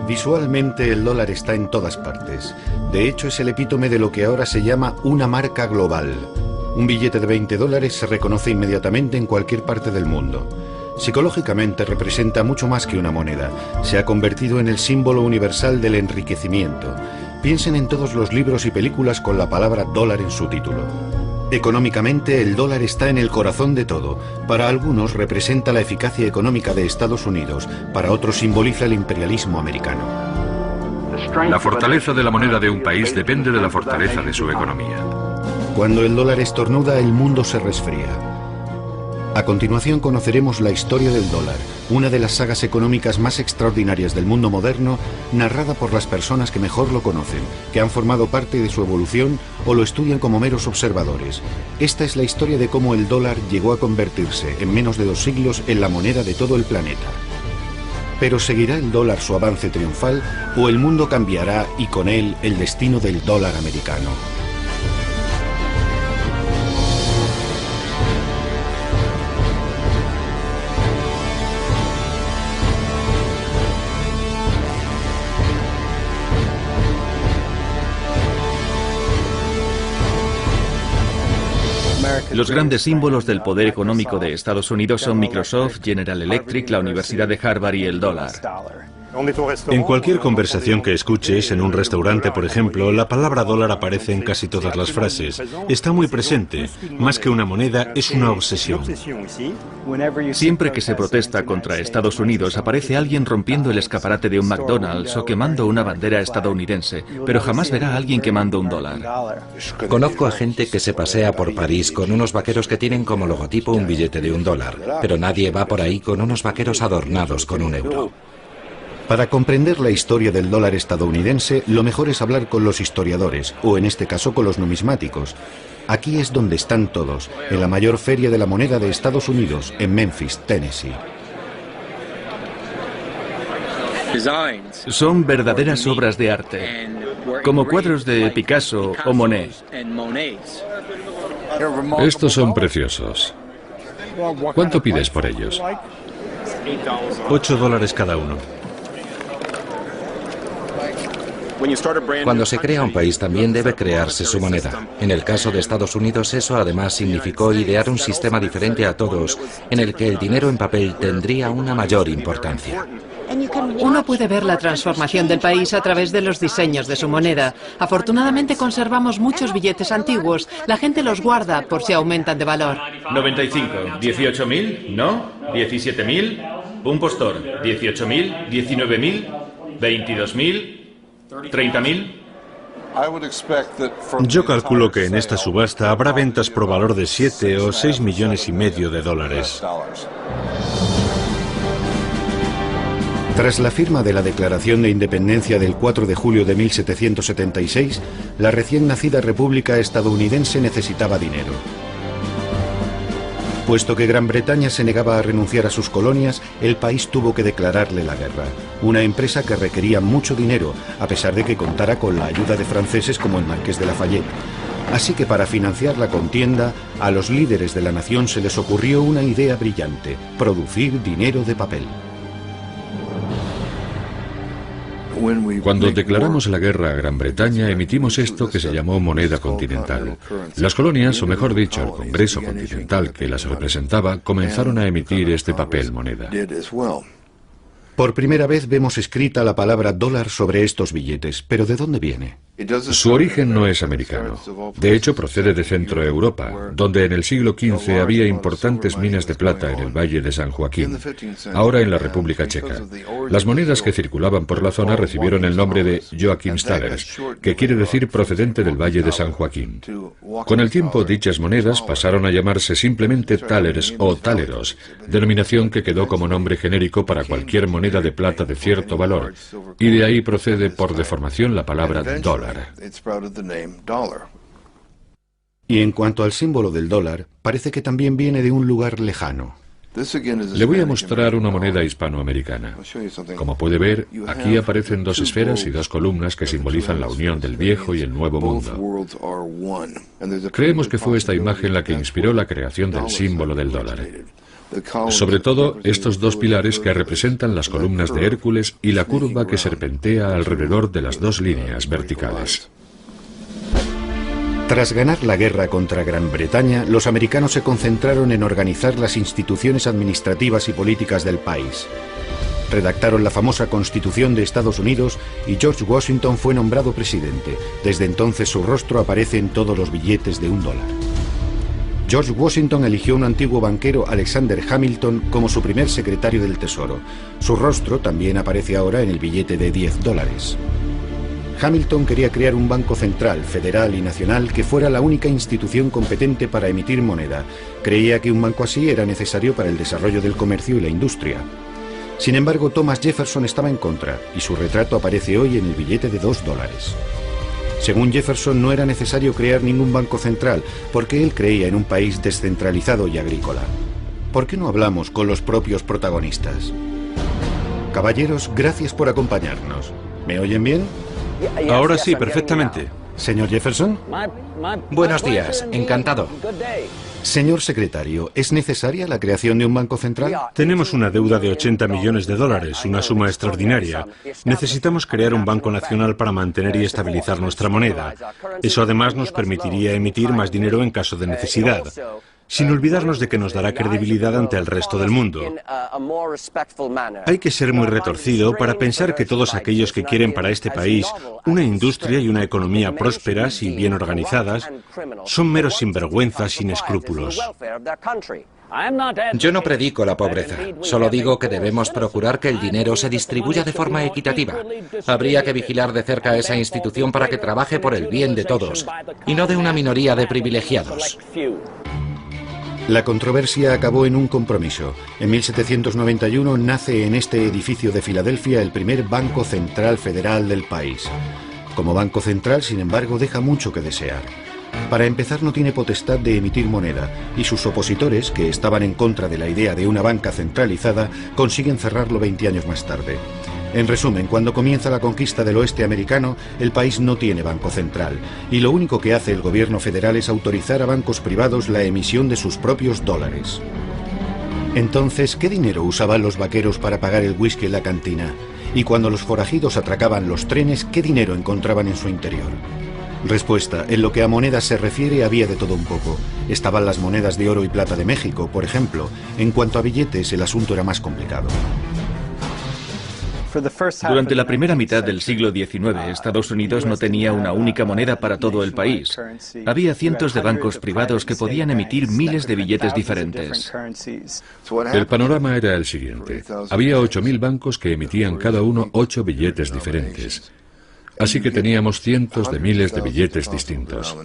Visualmente el dólar está en todas partes. De hecho, es el epítome de lo que ahora se llama una marca global. Un billete de $20 se reconoce inmediatamente en cualquier parte del mundo. Psicológicamente representa mucho más que una moneda. Se ha convertido en el símbolo universal del enriquecimiento. Piensen en todos los libros y películas con la palabra dólar en su título. Económicamente, el dólar está en el corazón de todo. Para algunos representa la eficacia económica de Estados Unidos, para otros simboliza el imperialismo americano. La fortaleza de la moneda de un país depende de la fortaleza de su economía. Cuando el dólar estornuda, el mundo se resfría. A continuación conoceremos la historia del dólar, una de las sagas económicas más extraordinarias del mundo moderno, narrada por las personas que mejor lo conocen, que han formado parte de su evolución o lo estudian como meros observadores. Esta es la historia de cómo el dólar llegó a convertirse, en menos de 2 siglos, en la moneda de todo el planeta. Pero ¿seguirá el dólar su avance triunfal o el mundo cambiará y con él el destino del dólar americano? Los grandes símbolos del poder económico de Estados Unidos son Microsoft, General Electric, la Universidad de Harvard y el dólar. En cualquier conversación que escuches, en un restaurante, por ejemplo, la palabra dólar aparece en casi todas las frases. Está muy presente. Más que una moneda, es una obsesión. Siempre que se protesta contra Estados Unidos, aparece alguien rompiendo el escaparate de un McDonald's o quemando una bandera estadounidense, pero jamás verá a alguien quemando un dólar. Conozco a gente que se pasea por París con unos vaqueros que tienen como logotipo un billete de $1, pero nadie va por ahí con unos vaqueros adornados con €1. Para comprender la historia del dólar estadounidense, lo mejor es hablar con los historiadores, o en este caso con los numismáticos. Aquí es donde están todos, en la mayor feria de la moneda de Estados Unidos, en Memphis, Tennessee. Son verdaderas obras de arte, como cuadros de Picasso o Monet. Estos son preciosos. ¿Cuánto pides por ellos? $8 cada uno. Cuando se crea un país también debe crearse su moneda. En el caso de Estados Unidos eso además significó idear un sistema diferente a todos, en el que el dinero en papel tendría una mayor importancia. Uno puede ver la transformación del país a través de los diseños de su moneda. Afortunadamente conservamos muchos billetes antiguos. La gente los guarda por si aumentan de valor. 95, 18.000, ¿no? 17.000, un postor, 18.000, 19.000, 22.000, 30.000. Yo calculo que en esta subasta habrá ventas por valor de 7 o 6 millones y medio de dólares. Tras la firma de la Declaración de Independencia del 4 de julio de 1776, la recién nacida República estadounidense necesitaba dinero. Puesto que Gran Bretaña se negaba a renunciar a sus colonias, el país tuvo que declararle la guerra. Una empresa que requería mucho dinero, a pesar de que contara con la ayuda de franceses como el Marqués de Lafayette. Así que para financiar la contienda, a los líderes de la nación se les ocurrió una idea brillante: producir dinero de papel. Cuando declaramos la guerra a Gran Bretaña, emitimos esto que se llamó moneda continental. Las colonias, o mejor dicho, el Congreso Continental que las representaba, comenzaron a emitir este papel moneda. Por primera vez vemos escrita la palabra dólar sobre estos billetes, pero ¿de dónde viene? Su origen no es americano. De hecho, procede de Centro Europa, donde en el siglo XV había importantes minas de plata en el Valle de San Joaquín, ahora en la República Checa. Las monedas que circulaban por la zona recibieron el nombre de Joachimsthalers, que quiere decir procedente del Valle de San Joaquín. Con el tiempo, dichas monedas pasaron a llamarse simplemente thalers o taleros, denominación que quedó como nombre genérico para cualquier moneda de plata de cierto valor, y de ahí procede por deformación la palabra dólar. Y en cuanto al símbolo del dólar, parece que también viene de un lugar lejano. Le voy a mostrar una moneda hispanoamericana. Como puede ver, aquí aparecen 2 esferas y 2 columnas que simbolizan la unión del viejo y el nuevo mundo. Creemos que fue esta imagen la que inspiró la creación del símbolo del dólar. Sobre todo estos dos pilares que representan las columnas de Hércules y la curva que serpentea alrededor de las dos líneas verticales. Tras ganar la guerra contra Gran Bretaña, los americanos se concentraron en organizar las instituciones administrativas y políticas del país. Redactaron la famosa Constitución de Estados Unidos y George Washington fue nombrado presidente. Desde entonces su rostro aparece en todos los billetes de $1. George Washington eligió a un antiguo banquero, Alexander Hamilton, como su primer secretario del Tesoro. Su rostro también aparece ahora en el billete de $10. Hamilton quería crear un banco central, federal y nacional que fuera la única institución competente para emitir moneda. Creía que un banco así era necesario para el desarrollo del comercio y la industria. Sin embargo, Thomas Jefferson estaba en contra y su retrato aparece hoy en el billete de $2. Según Jefferson, no era necesario crear ningún banco central porque él creía en un país descentralizado y agrícola. ¿Por qué no hablamos con los propios protagonistas? Caballeros, gracias por acompañarnos. ¿Me oyen bien? Ahora sí, perfectamente. Señor Jefferson. Buenos días, encantado. Señor secretario, ¿es necesaria la creación de un banco central? Tenemos una deuda de $80 millones, una suma extraordinaria. Necesitamos crear un banco nacional para mantener y estabilizar nuestra moneda. Eso además nos permitiría emitir más dinero en caso de necesidad, sin olvidarnos de que nos dará credibilidad ante el resto del mundo. Hay que ser muy retorcido para pensar que todos aquellos que quieren para este país una industria y una economía prósperas y bien organizadas son meros sinvergüenzas sin escrúpulos. Yo no predico la pobreza, solo digo que debemos procurar que el dinero se distribuya de forma equitativa. Habría que vigilar de cerca a esa institución para que trabaje por el bien de todos y no de una minoría de privilegiados. La controversia acabó en un compromiso. En 1791 nace en este edificio de Filadelfia el primer Banco Central Federal del país. Como Banco Central, sin embargo, deja mucho que desear. Para empezar, no tiene potestad de emitir moneda, y sus opositores, que estaban en contra de la idea de una banca centralizada, consiguen cerrarlo 20 años más tarde. En resumen, cuando comienza la conquista del oeste americano, el país no tiene banco central, y lo único que hace el gobierno federal es autorizar a bancos privados la emisión de sus propios dólares. Entonces, ¿qué dinero usaban los vaqueros para pagar el whisky en la cantina? Y cuando los forajidos atracaban los trenes, ¿qué dinero encontraban en su interior? Respuesta: en lo que a monedas se refiere había de todo un poco. Estaban las monedas de oro y plata de México, por ejemplo. En cuanto a billetes, el asunto era más complicado. Durante la primera mitad del siglo XIX, Estados Unidos no tenía una única moneda para todo el país. Había cientos de bancos privados que podían emitir miles de billetes diferentes. El panorama era el siguiente. Había 8.000 bancos que emitían cada uno 8 billetes diferentes. Así que teníamos cientos de miles de billetes distintos.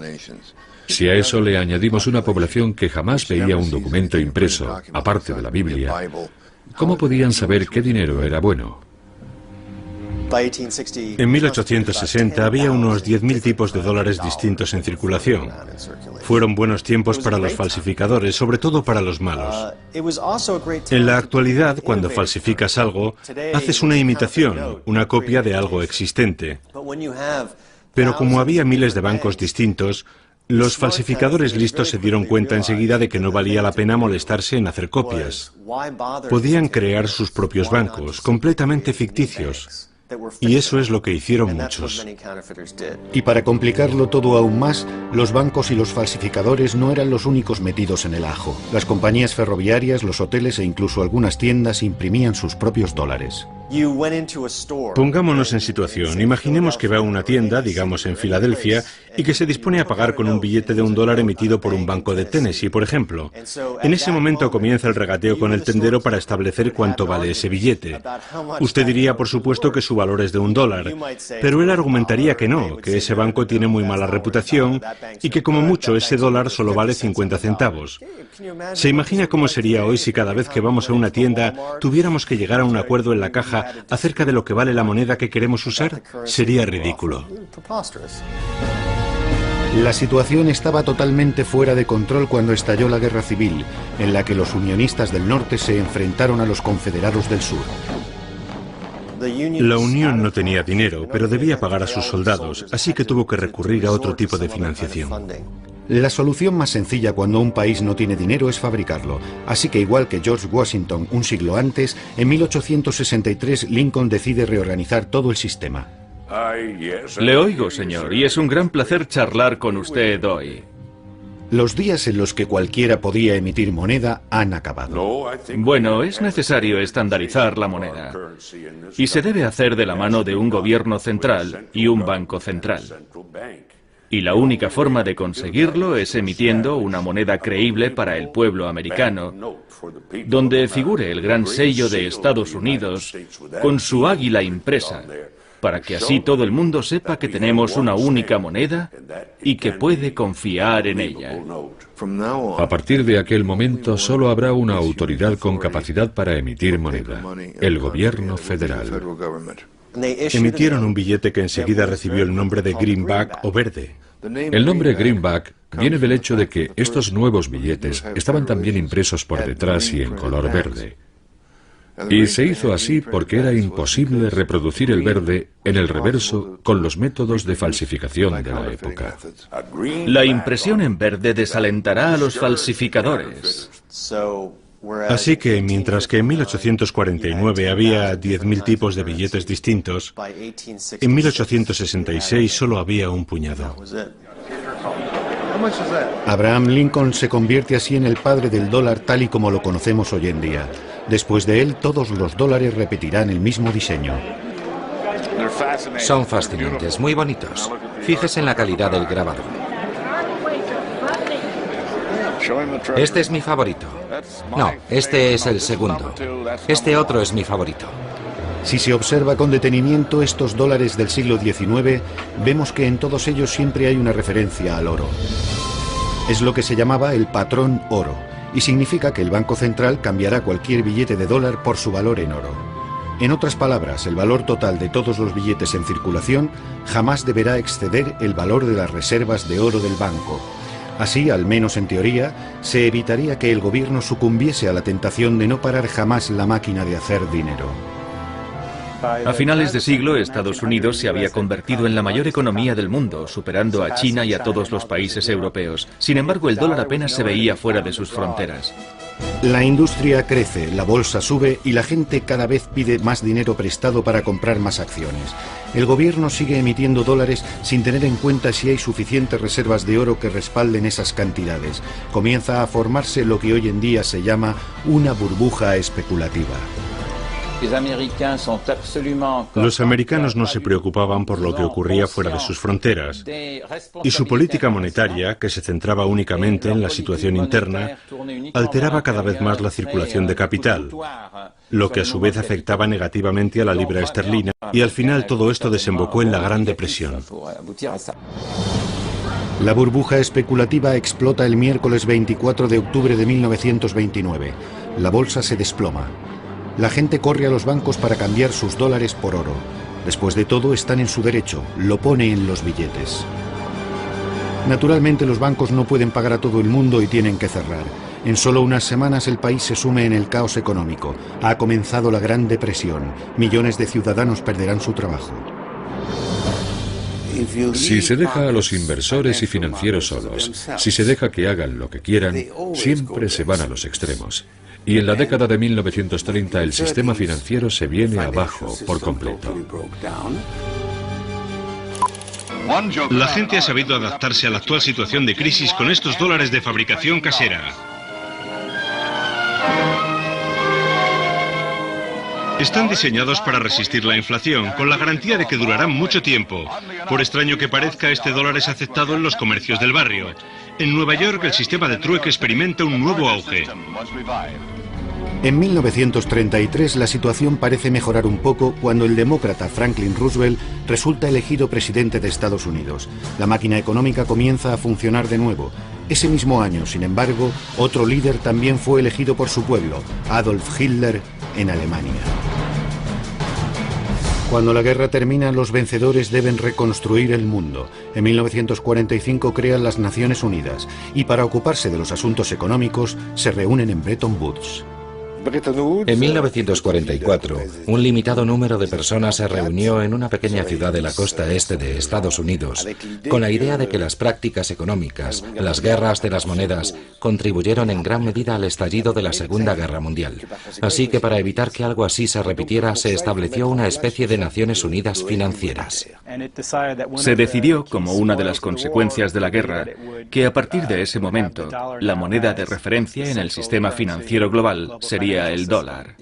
Si a eso le añadimos una población que jamás veía un documento impreso, aparte de la Biblia, ¿cómo podían saber qué dinero era bueno? En 1860 había unos 10.000 tipos de dólares distintos en circulación. Fueron buenos tiempos para los falsificadores, sobre todo para los malos. En la actualidad, cuando falsificas algo, haces una imitación, una copia de algo existente. Pero como había miles de bancos distintos, los falsificadores listos se dieron cuenta enseguida de que no valía la pena molestarse en hacer copias. Podían crear sus propios bancos, completamente ficticios. Y eso es lo que hicieron muchos. Y para complicarlo todo aún más, los bancos y los falsificadores no eran los únicos metidos en el ajo. Las compañías ferroviarias, los hoteles e incluso algunas tiendas imprimían sus propios dólares. Pongámonos en situación. Imaginemos que va a una tienda, digamos en Filadelfia, y que se dispone a pagar con un billete de $1 emitido por un banco de Tennessee, por ejemplo. En ese momento comienza el regateo con el tendero para establecer cuánto vale ese billete. Usted diría, por supuesto, que su valor es de $1, pero él argumentaría que no, que ese banco tiene muy mala reputación y que como mucho ese dólar solo vale 50 centavos. ¿Se imagina cómo sería hoy si cada vez que vamos a una tienda tuviéramos que llegar a un acuerdo en la caja acerca de lo que vale la moneda que queremos usar? Sería ridículo. La situación estaba totalmente fuera de control cuando estalló la Guerra Civil, en la que los unionistas del norte se enfrentaron a los confederados del sur. La Unión no tenía dinero, pero debía pagar a sus soldados, así que tuvo que recurrir a otro tipo de financiación. La solución más sencilla cuando un país no tiene dinero es fabricarlo. Así que igual que George Washington un siglo antes, en 1863 Lincoln decide reorganizar todo el sistema. Le oigo, señor, y es un gran placer charlar con usted hoy. Los días en los que cualquiera podía emitir moneda han acabado. Bueno, es necesario estandarizar la moneda. Y se debe hacer de la mano de un gobierno central y un banco central. Y la única forma de conseguirlo es emitiendo una moneda creíble para el pueblo americano, donde figure el gran sello de Estados Unidos con su águila impresa, para que así todo el mundo sepa que tenemos una única moneda y que puede confiar en ella. A partir de aquel momento solo habrá una autoridad con capacidad para emitir moneda, el gobierno federal. Emitieron un billete que enseguida recibió el nombre de greenback o verde. El nombre greenback viene del hecho de que estos nuevos billetes estaban también impresos por detrás y en color verde. Y se hizo así porque era imposible reproducir el verde en el reverso con los métodos de falsificación de la época. La impresión en verde desalentará a los falsificadores. Así que, mientras que en 1849 había 10.000 tipos de billetes distintos, en 1866 solo había un puñado. Abraham Lincoln se convierte así en el padre del dólar tal y como lo conocemos hoy en día. Después de él, todos los dólares repetirán el mismo diseño. Son fascinantes, muy bonitos. Fíjese en la calidad del grabado. Este es mi favorito. No, este es el segundo. Este otro es mi favorito. Si se observa con detenimiento estos dólares del siglo XIX, vemos que en todos ellos siempre hay una referencia al oro. Es lo que se llamaba el patrón oro, y significa que el Banco Central cambiará cualquier billete de dólar por su valor en oro. En otras palabras, el valor total de todos los billetes en circulación jamás deberá exceder el valor de las reservas de oro del banco. Así, al menos en teoría, se evitaría que el gobierno sucumbiese a la tentación de no parar jamás la máquina de hacer dinero. A finales de siglo, Estados Unidos se había convertido en la mayor economía del mundo, superando a China y a todos los países europeos. Sin embargo, el dólar apenas se veía fuera de sus fronteras. La industria crece, la bolsa sube y la gente cada vez pide más dinero prestado para comprar más acciones. El gobierno sigue emitiendo dólares sin tener en cuenta si hay suficientes reservas de oro que respalden esas cantidades. Comienza a formarse lo que hoy en día se llama una burbuja especulativa. Los americanos no se preocupaban por lo que ocurría fuera de sus fronteras, y su política monetaria, que se centraba únicamente en la situación interna, alteraba cada vez más la circulación de capital, lo que a su vez afectaba negativamente a la libra esterlina, y al final todo esto desembocó en la Gran Depresión. La burbuja especulativa explota el miércoles 24 de octubre de 1929. La bolsa se desploma. La gente corre a los bancos para cambiar sus dólares por oro. Después de todo, están en su derecho, lo pone en los billetes. Naturalmente, los bancos no pueden pagar a todo el mundo y tienen que cerrar. En solo unas semanas el país se sume en el caos económico. Ha comenzado la Gran Depresión. Millones de ciudadanos perderán su trabajo. Si se deja a los inversores y financieros solos, si se deja que hagan lo que quieran, siempre se van a los extremos. Y en la década de 1930 el sistema financiero se viene abajo por completo. La gente ha sabido adaptarse a la actual situación de crisis con estos dólares de fabricación casera. Están diseñados para resistir la inflación, con la garantía de que durarán mucho tiempo. Por extraño que parezca, este dólar es aceptado en los comercios del barrio. En Nueva York, el sistema de trueque experimenta un nuevo auge. En 1933 la situación parece mejorar un poco cuando el demócrata Franklin Roosevelt resulta elegido presidente de Estados Unidos. La máquina económica comienza a funcionar de nuevo. Ese mismo año, sin embargo, otro líder también fue elegido por su pueblo, Adolf Hitler, en Alemania. Cuando la guerra termina, los vencedores deben reconstruir el mundo. En 1945 crean las Naciones Unidas y para ocuparse de los asuntos económicos se reúnen en Bretton Woods. En 1944, un limitado número de personas se reunió en una pequeña ciudad de la costa este de Estados Unidos con la idea de que las prácticas económicas, las guerras de las monedas, contribuyeron en gran medida al estallido de la Segunda Guerra Mundial. Así que para evitar que algo así se repitiera, se estableció una especie de Naciones Unidas financieras. Se decidió, como una de las consecuencias de la guerra, que a partir de ese momento, la moneda de referencia en el sistema financiero global sería el dólar.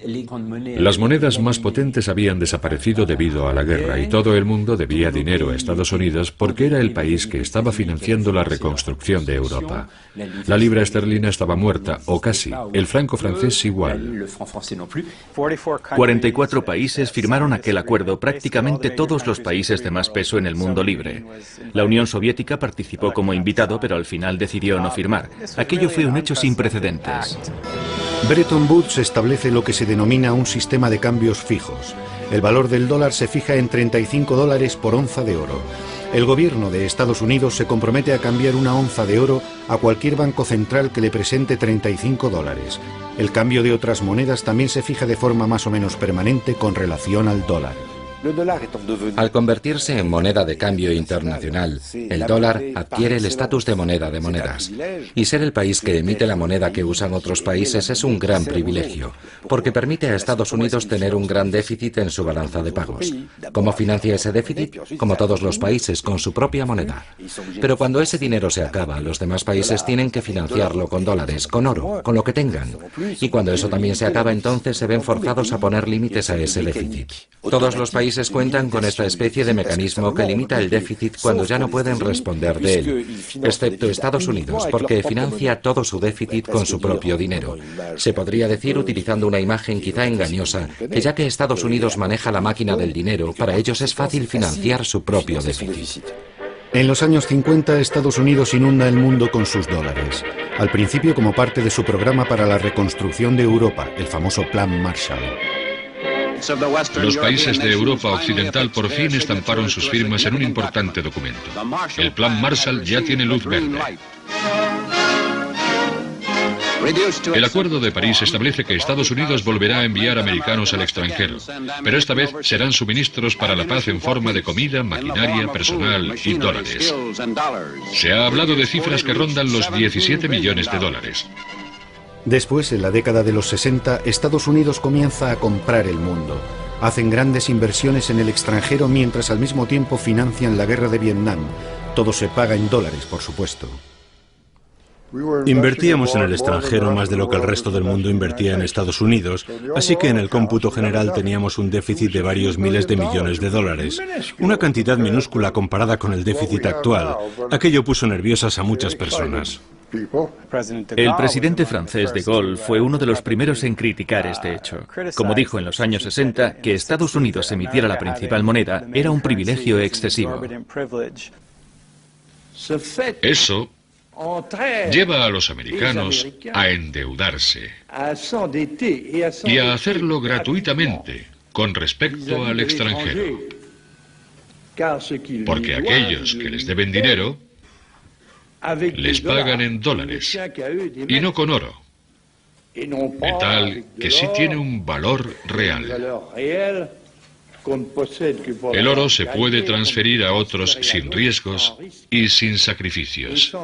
Las monedas más potentes habían desaparecido debido a la guerra y todo el mundo debía dinero a Estados Unidos porque era el país que estaba financiando la reconstrucción de Europa. La libra esterlina estaba muerta, o casi. El franco francés igual. 44 países firmaron aquel acuerdo, prácticamente todos los países de más peso en el mundo libre. La Unión Soviética participó como invitado, pero al final decidió no firmar. Aquello fue un hecho sin precedentes. Bretton Woods establece lo que se denomina un sistema de cambios fijos. El valor del dólar se fija en $35 por onza de oro. El gobierno de Estados Unidos se compromete a cambiar una onza de oro a cualquier banco central que le presente $35. El cambio de otras monedas también se fija de forma más o menos permanente con relación al dólar. Al convertirse en moneda de cambio internacional, el dólar adquiere el estatus de moneda de monedas. Y ser el país que emite la moneda que usan otros países es un gran privilegio, porque permite a Estados Unidos tener un gran déficit en su balanza de pagos. ¿Cómo financia ese déficit? Como todos los países, con su propia moneda. Pero cuando ese dinero se acaba, los demás países tienen que financiarlo con dólares, con oro, con lo que tengan. Y cuando eso también se acaba, entonces se ven forzados a poner límites a ese déficit. Todos los países cuentan con esta especie de mecanismo que limita el déficit cuando ya no pueden responder de él, excepto Estados Unidos, porque financia todo su déficit con su propio dinero. Se podría decir, utilizando una imagen quizá engañosa, que ya que Estados Unidos maneja la máquina del dinero, para ellos es fácil financiar su propio déficit. En los años 50, Estados Unidos inunda el mundo con sus dólares. Al principio como parte de su programa para la reconstrucción de Europa, el famoso Plan Marshall. Los países de Europa Occidental por fin estamparon sus firmas en un importante documento. El Plan Marshall ya tiene luz verde. El Acuerdo de París establece que Estados Unidos volverá a enviar americanos al extranjero, pero esta vez serán suministros para la paz en forma de comida, maquinaria, personal y dólares. Se ha hablado de cifras que rondan los 17 millones de dólares. Después, en la década de los 60, Estados Unidos comienza a comprar el mundo. Hacen grandes inversiones en el extranjero mientras al mismo tiempo financian la guerra de Vietnam. Todo se paga en dólares, por supuesto. Invertíamos en el extranjero más de lo que el resto del mundo invertía en Estados Unidos, así que en el cómputo general teníamos un déficit de varios miles de millones de dólares. Una cantidad minúscula comparada con el déficit actual. Aquello puso nerviosas a muchas personas. El presidente francés de Gaulle fue uno de los primeros en criticar este hecho. Como dijo en los años 60, que Estados Unidos emitiera la principal moneda era un privilegio excesivo. Eso lleva a los americanos a endeudarse y a hacerlo gratuitamente con respecto al extranjero. Porque aquellos que les deben dinero les pagan en dólares y no con oro, de tal que sí tiene un valor real. El oro se puede transferir a otros sin riesgos y sin sacrificios.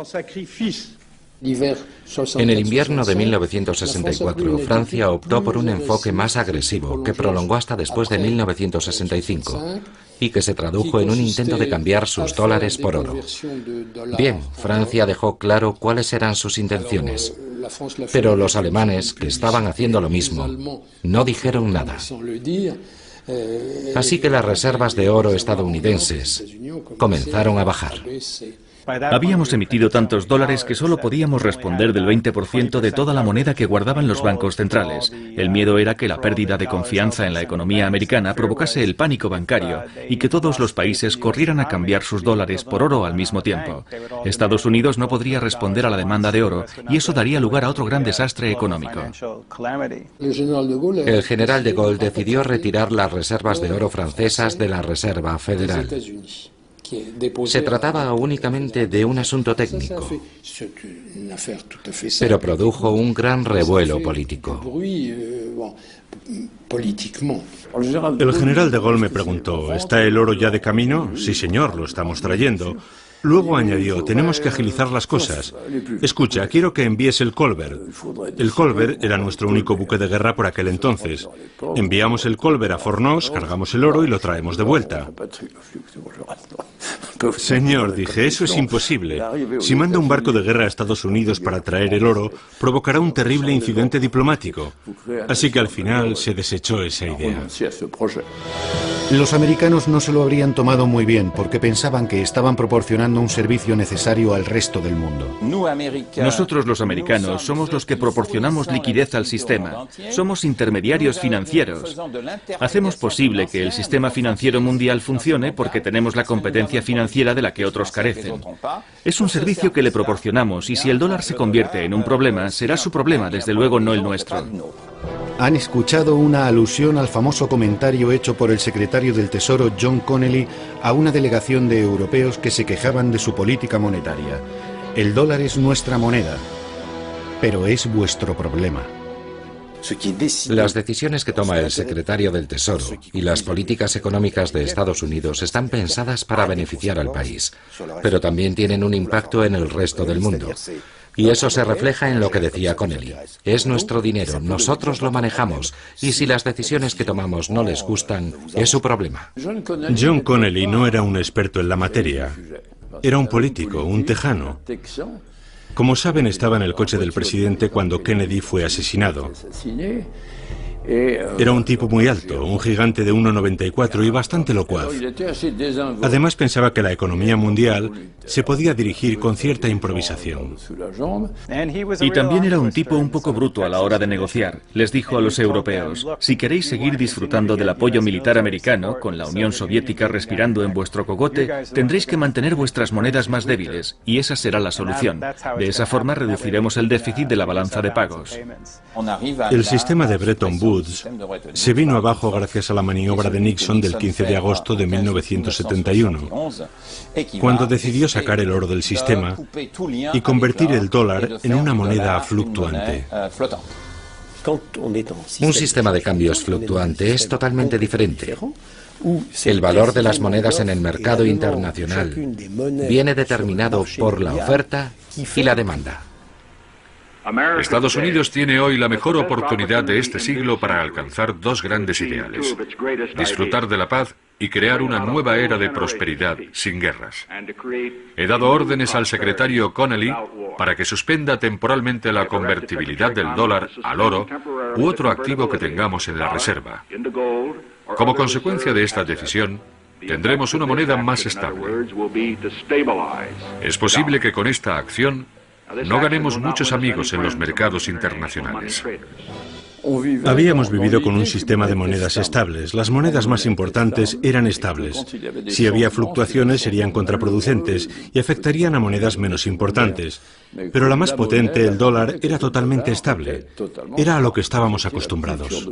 En el invierno de 1964, Francia optó por un enfoque más agresivo que prolongó hasta después de 1965 y que se tradujo en un intento de cambiar sus dólares por oro. Bien, Francia dejó claro cuáles eran sus intenciones, pero los alemanes, que estaban haciendo lo mismo, no dijeron nada. Así que las reservas de oro estadounidenses comenzaron a bajar. Habíamos emitido tantos dólares que solo podíamos responder del 20% de toda la moneda que guardaban los bancos centrales. El miedo era que la pérdida de confianza en la economía americana provocase el pánico bancario y que todos los países corrieran a cambiar sus dólares por oro al mismo tiempo. Estados Unidos no podría responder a la demanda de oro y eso daría lugar a otro gran desastre económico. El general de Gaulle decidió retirar las reservas de oro francesas de la Reserva Federal. Se trataba únicamente de un asunto técnico, pero produjo un gran revuelo político. El general de Gaulle me preguntó, ¿está el oro ya de camino? Sí, señor, lo estamos trayendo. Luego añadió, tenemos que agilizar las cosas. Escucha, quiero que envíes el Colbert. El Colbert era nuestro único buque de guerra por aquel entonces. Enviamos el Colbert a Fornos, cargamos el oro y lo traemos de vuelta. Señor, dije, eso es imposible. Si manda un barco de guerra a Estados Unidos para traer el oro, provocará un terrible incidente diplomático. Así que al final se desechó esa idea. Los americanos no se lo habrían tomado muy bien porque pensaban que estaban proporcionando un servicio necesario al resto del mundo. Nosotros los americanos somos los que proporcionamos liquidez al sistema. Somos intermediarios financieros. Hacemos posible que el sistema financiero mundial funcione porque tenemos la competencia financiera de la que otros carecen. Es un servicio que le proporcionamos y si el dólar se convierte en un problema, será su problema, desde luego no el nuestro. Han escuchado una alusión al famoso comentario hecho por el secretario del Tesoro John Connally a una delegación de europeos que se quejaban de su política monetaria. El dólar es nuestra moneda, pero es vuestro problema. Las decisiones que toma el secretario del Tesoro y las políticas económicas de Estados Unidos están pensadas para beneficiar al país, pero también tienen un impacto en el resto del mundo. Y eso se refleja en lo que decía Connally. Es nuestro dinero, nosotros lo manejamos, y si las decisiones que tomamos no les gustan, es su problema. John Connally no era un experto en la materia. Era un político, un tejano. Como saben, estaba en el coche del presidente cuando Kennedy fue asesinado. Era un tipo muy alto, un gigante de 1,94 y bastante locuaz. Además pensaba que la economía mundial se podía dirigir con cierta improvisación. Y también era un tipo un poco bruto a la hora de negociar. Les dijo a los europeos, si queréis seguir disfrutando del apoyo militar americano, con la Unión Soviética respirando en vuestro cogote, tendréis que mantener vuestras monedas más débiles, y esa será la solución. De esa forma reduciremos el déficit de la balanza de pagos. El sistema de Bretton Woods se vino abajo gracias a la maniobra de Nixon del 15 de agosto de 1971, cuando decidió sacar el oro del sistema y convertir el dólar en una moneda fluctuante. Un sistema de cambios fluctuante es totalmente diferente. El valor de las monedas en el mercado internacional viene determinado por la oferta y la demanda. Estados Unidos tiene hoy la mejor oportunidad de este siglo para alcanzar dos grandes ideales: disfrutar de la paz y crear una nueva era de prosperidad sin guerras. He dado órdenes al secretario Connally para que suspenda temporalmente la convertibilidad del dólar al oro u otro activo que tengamos en la reserva. Como consecuencia de esta decisión, tendremos una moneda más estable. Es posible que con esta acción no ganemos muchos amigos en los mercados internacionales. Habíamos vivido con un sistema de monedas estables. Las monedas más importantes eran estables. Si había fluctuaciones serían contraproducentes y afectarían a monedas menos importantes. Pero la más potente, el dólar, era totalmente estable. Era a lo que estábamos acostumbrados.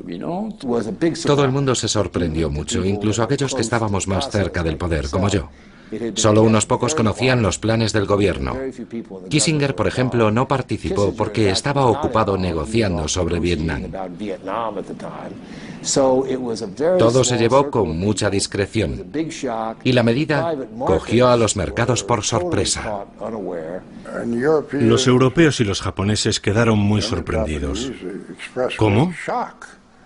Todo el mundo se sorprendió mucho, incluso aquellos que estábamos más cerca del poder, como yo. Solo unos pocos conocían los planes del gobierno. Kissinger, por ejemplo, no participó porque estaba ocupado negociando sobre Vietnam. Todo se llevó con mucha discreción y la medida cogió a los mercados por sorpresa. Los europeos y los japoneses quedaron muy sorprendidos. ¿Cómo?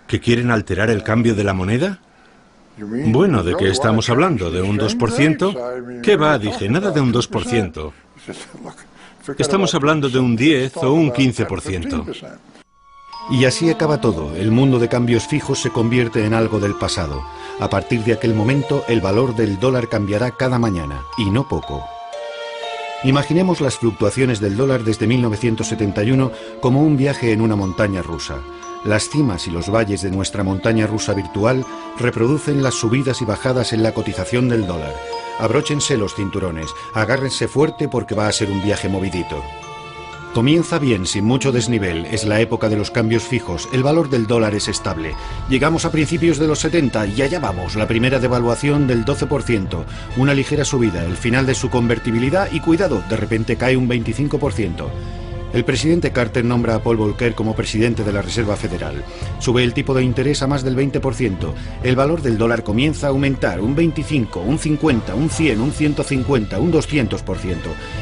¿Que quieren alterar el cambio de la moneda? Bueno, ¿de qué estamos hablando? ¿De un 2%? ¿Qué va? Dije, nada de un 2%. Estamos hablando de un 10 o un 15%. Y así acaba todo. El mundo de cambios fijos se convierte en algo del pasado. A partir de aquel momento, el valor del dólar cambiará cada mañana, y no poco. Imaginemos las fluctuaciones del dólar desde 1971 como un viaje en una montaña rusa. Las cimas y los valles de nuestra montaña rusa virtual reproducen las subidas y bajadas en la cotización del dólar. Abróchense los cinturones, agárrense fuerte porque va a ser un viaje movidito. Comienza bien, sin mucho desnivel. Es la época de los cambios fijos. El valor del dólar es estable. Llegamos a principios de los 70 y allá vamos. La primera devaluación del 12%. Una ligera subida, el final de su convertibilidad y cuidado, de repente cae un 25%. El presidente Carter nombra a Paul Volcker como presidente de la Reserva Federal. Sube el tipo de interés a más del 20%. El valor del dólar comienza a aumentar un 25, un 50, un 100, un 150, un 200%.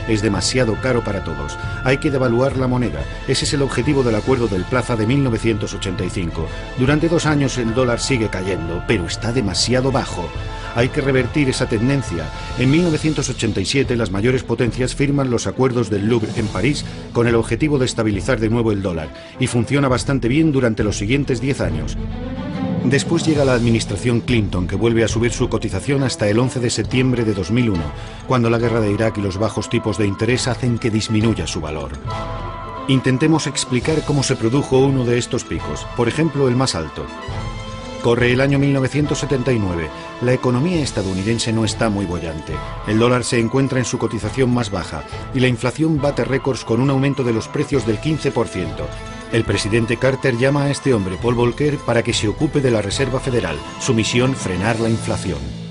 Es demasiado caro para todos. Hay que devaluar la moneda. Ese es el objetivo del Acuerdo del Plaza de 1985. Durante 2 años el dólar sigue cayendo, pero está demasiado bajo. Hay que revertir esa tendencia. En 1987 las mayores potencias firman los acuerdos del Louvre en París con el objetivo de estabilizar de nuevo el dólar, y funciona bastante bien durante los siguientes 10 años. Después llega la administración Clinton, que vuelve a subir su cotización hasta el 11 de septiembre de 2001, cuando la guerra de Irak y los bajos tipos de interés hacen que disminuya su valor. Intentemos explicar cómo se produjo uno de estos picos, por ejemplo el más alto. Corre el año 1979. La economía estadounidense no está muy boyante. El dólar se encuentra en su cotización más baja y la inflación bate récords con un aumento de los precios del 15%. El presidente Carter llama a este hombre, Paul Volcker, para que se ocupe de la Reserva Federal. Su misión, frenar la inflación.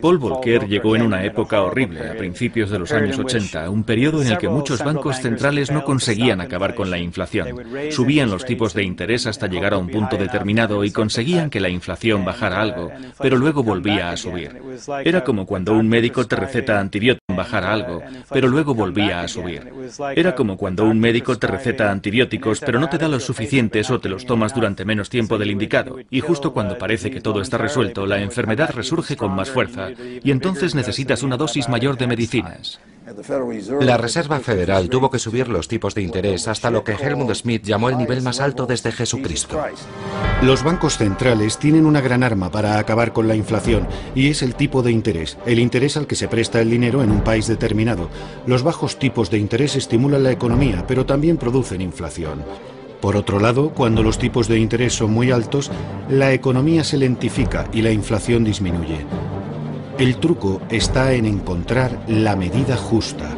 Paul Volcker llegó en una época horrible, a principios de los años 80, un periodo en el que muchos bancos centrales no conseguían acabar con la inflación. Subían los tipos de interés hasta llegar a un punto determinado y conseguían que la inflación bajara algo, pero luego volvía a subir. Era como cuando un médico te receta antibióticos, bajara algo, pero luego volvía a subir. Era como cuando un médico te receta antibióticos, pero no te da los suficientes o te los tomas durante menos tiempo del indicado, y justo cuando parece que todo está resuelto, la enfermedad resurge con más fuerza, y entonces necesitas una dosis mayor de medicinas. La Reserva Federal tuvo que subir los tipos de interés hasta lo que Helmut Schmidt llamó el nivel más alto desde Jesucristo. Los bancos centrales tienen una gran arma para acabar con la inflación, y es el tipo de interés, el interés al que se presta el dinero en un país determinado. Los bajos tipos de interés estimulan la economía, pero también producen inflación. Por otro lado, cuando los tipos de interés son muy altos, la economía se lentifica y la inflación disminuye. El truco está en encontrar la medida justa.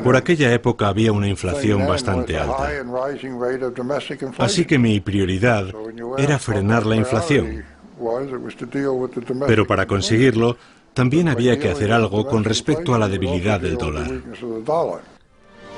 Por aquella época había una inflación bastante alta. Así que mi prioridad era frenar la inflación. Pero para conseguirlo, también había que hacer algo con respecto a la debilidad del dólar.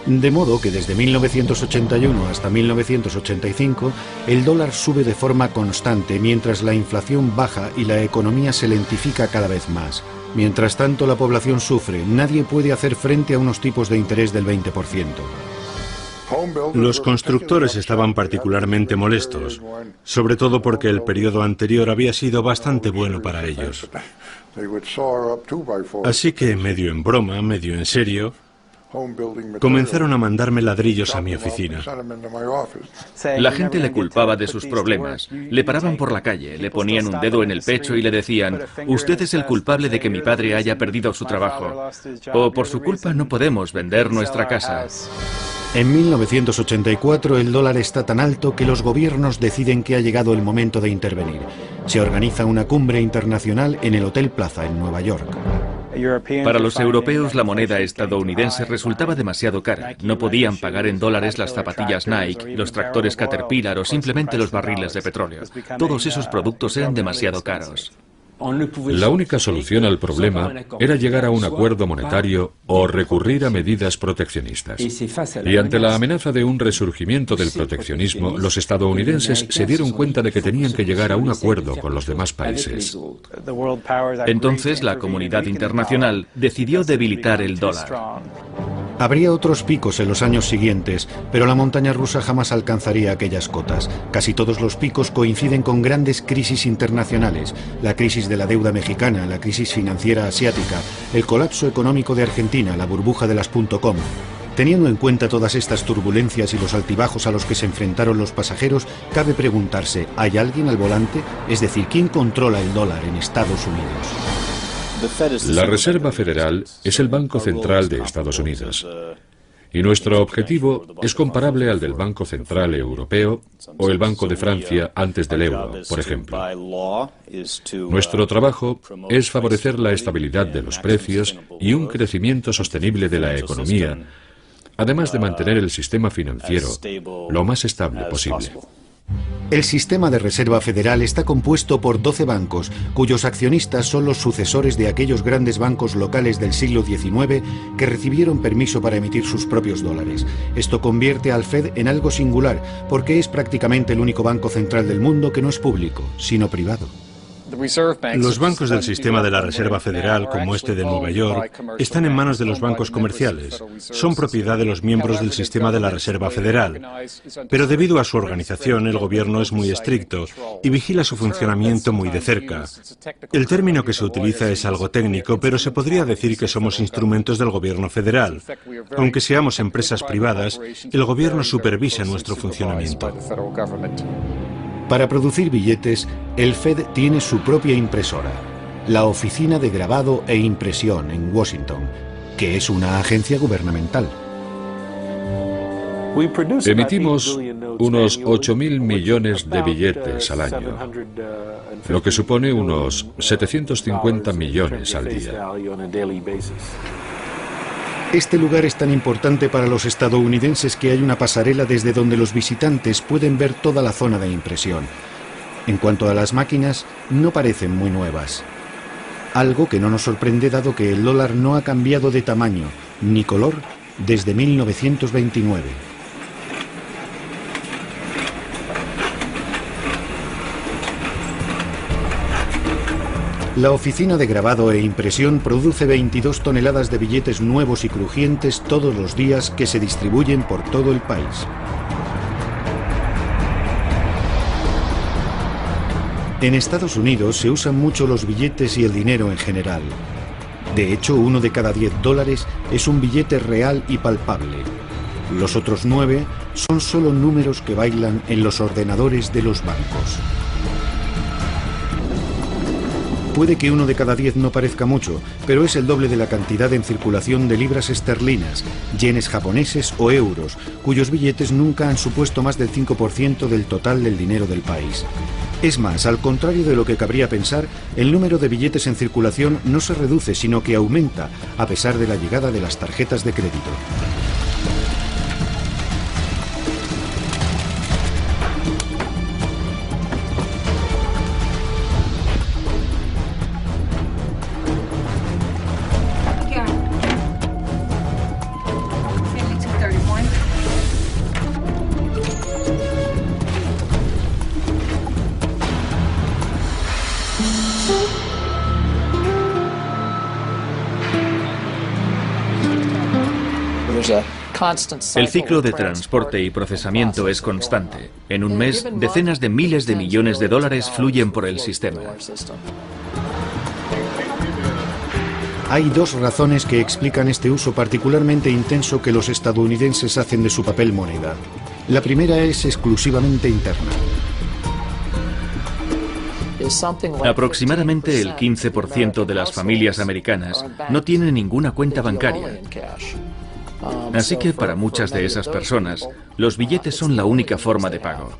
De modo que desde 1981 hasta 1985 el dólar sube de forma constante mientras la inflación baja y la economía se lentifica cada vez más. Mientras tanto la población sufre, nadie puede hacer frente a unos tipos de interés del 20%. Los constructores estaban particularmente molestos, sobre todo porque el periodo anterior había sido bastante bueno para ellos. Así que, medio en broma, medio en serio, comenzaron a mandarme ladrillos a mi oficina. La gente le culpaba de sus problemas. Le paraban por la calle, le ponían un dedo en el pecho y le decían: usted es el culpable de que mi padre haya perdido su trabajo. O por su culpa no podemos vender nuestra casa. En 1984 el dólar está tan alto que los gobiernos deciden que ha llegado el momento de intervenir. Se organiza una cumbre internacional en el Hotel Plaza en Nueva York. Para los europeos la moneda estadounidense resultaba demasiado cara. No podían pagar en dólares las zapatillas Nike, los tractores Caterpillar o simplemente los barriles de petróleo. Todos esos productos eran demasiado caros. La única solución al problema era llegar a un acuerdo monetario o recurrir a medidas proteccionistas. Y ante la amenaza de un resurgimiento del proteccionismo, los estadounidenses se dieron cuenta de que tenían que llegar a un acuerdo con los demás países. Entonces la comunidad internacional decidió debilitar el dólar. Habría otros picos en los años siguientes, pero la montaña rusa jamás alcanzaría aquellas cotas. Casi todos los picos coinciden con grandes crisis internacionales: la crisis de la deuda mexicana, la crisis financiera asiática, el colapso económico de Argentina, la burbuja de las .com. Teniendo en cuenta todas estas turbulencias y los altibajos a los que se enfrentaron los pasajeros, cabe preguntarse: ¿hay alguien al volante? Es decir, ¿quién controla el dólar en Estados Unidos? La Reserva Federal es el Banco Central de Estados Unidos. Y nuestro objetivo es comparable al del Banco Central Europeo o el Banco de Francia antes del euro, por ejemplo. Nuestro trabajo es favorecer la estabilidad de los precios y un crecimiento sostenible de la economía, además de mantener el sistema financiero lo más estable posible. El sistema de reserva federal está compuesto por 12 bancos, cuyos accionistas son los sucesores de aquellos grandes bancos locales del siglo XIX que recibieron permiso para emitir sus propios dólares. Esto convierte al Fed en algo singular, porque es prácticamente el único banco central del mundo que no es público, sino privado. Los bancos del sistema de la Reserva Federal, como este de Nueva York, están en manos de los bancos comerciales. Son propiedad de los miembros del sistema de la Reserva Federal. Pero debido a su organización, el gobierno es muy estricto y vigila su funcionamiento muy de cerca. El término que se utiliza es algo técnico, pero se podría decir que somos instrumentos del gobierno federal. Aunque seamos empresas privadas, el gobierno supervisa nuestro funcionamiento. Para producir billetes, el Fed tiene su propia impresora, la Oficina de Grabado e Impresión en Washington, que es una agencia gubernamental. Emitimos unos 8.000 millones de billetes al año, lo que supone unos 750 millones al día. Este lugar es tan importante para los estadounidenses que hay una pasarela desde donde los visitantes pueden ver toda la zona de impresión. En cuanto a las máquinas, no parecen muy nuevas. Algo que no nos sorprende dado que el dólar no ha cambiado de tamaño ni color desde 1929. La Oficina de Grabado e Impresión produce 22 toneladas de billetes nuevos y crujientes todos los días que se distribuyen por todo el país. En Estados Unidos se usan mucho los billetes y el dinero en general. De hecho, 1 de cada 10 dólares es un billete real y palpable. Los otros 9 son solo números que bailan en los ordenadores de los bancos. Puede que 1 de cada 10 no parezca mucho, pero es el doble de la cantidad en circulación de libras esterlinas, yenes japoneses o euros, cuyos billetes nunca han supuesto más del 5% del total del dinero del país. Es más, al contrario de lo que cabría pensar, el número de billetes en circulación no se reduce, sino que aumenta, a pesar de la llegada de las tarjetas de crédito. El ciclo de transporte y procesamiento es constante. En un mes, decenas de miles de millones de dólares fluyen por el sistema. Hay 2 razones que explican este uso particularmente intenso que los estadounidenses hacen de su papel moneda. La primera es exclusivamente interna. Aproximadamente el 15% de las familias americanas no tienen ninguna cuenta bancaria. Así que para muchas de esas personas, los billetes son la única forma de pago.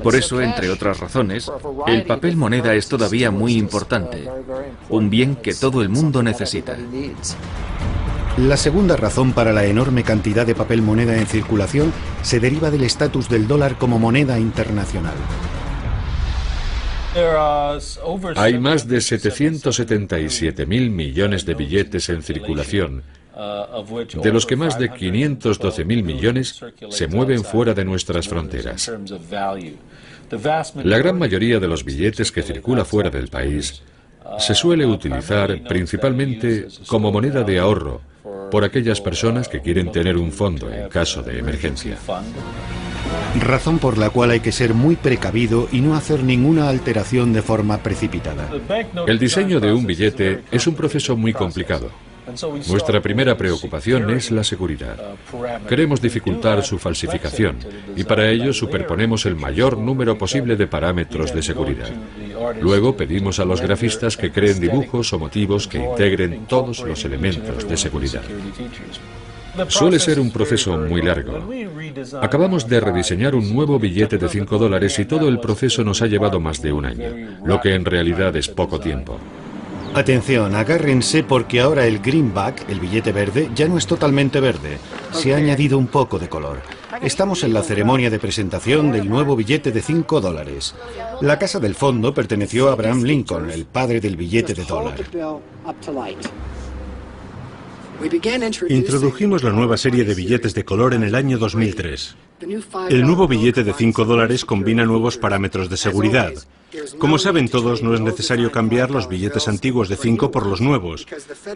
Por eso, entre otras razones, el papel moneda es todavía muy importante, un bien que todo el mundo necesita. La segunda razón para la enorme cantidad de papel moneda en circulación se deriva del estatus del dólar como moneda internacional. Hay más de 777.000 millones de billetes en circulación, de los que más de 512.000 millones se mueven fuera de nuestras fronteras. La gran mayoría de los billetes que circula fuera del país se suele utilizar principalmente como moneda de ahorro por aquellas personas que quieren tener un fondo en caso de emergencia. Razón por la cual hay que ser muy precavido y no hacer ninguna alteración de forma precipitada. El diseño de un billete es un proceso muy complicado. Nuestra primera preocupación es la seguridad. Queremos dificultar su falsificación y para ello superponemos el mayor número posible de parámetros de seguridad. Luego pedimos a los grafistas que creen dibujos o motivos que integren todos los elementos de seguridad. Suele ser un proceso muy largo. Acabamos de rediseñar un nuevo billete de $5 y todo el proceso nos ha llevado más de un año, lo que en realidad es poco tiempo. Atención, agárrense porque ahora el greenback, el billete verde, ya no es totalmente verde. Se ha añadido un poco de color. Estamos en la ceremonia de presentación del nuevo billete de $5. La casa del fondo perteneció a Abraham Lincoln, el padre del billete de dólar. Introdujimos la nueva serie de billetes de color en el año 2003. El nuevo billete de $5 combina nuevos parámetros de seguridad. Como saben todos, no es necesario cambiar los billetes antiguos de 5 por los nuevos,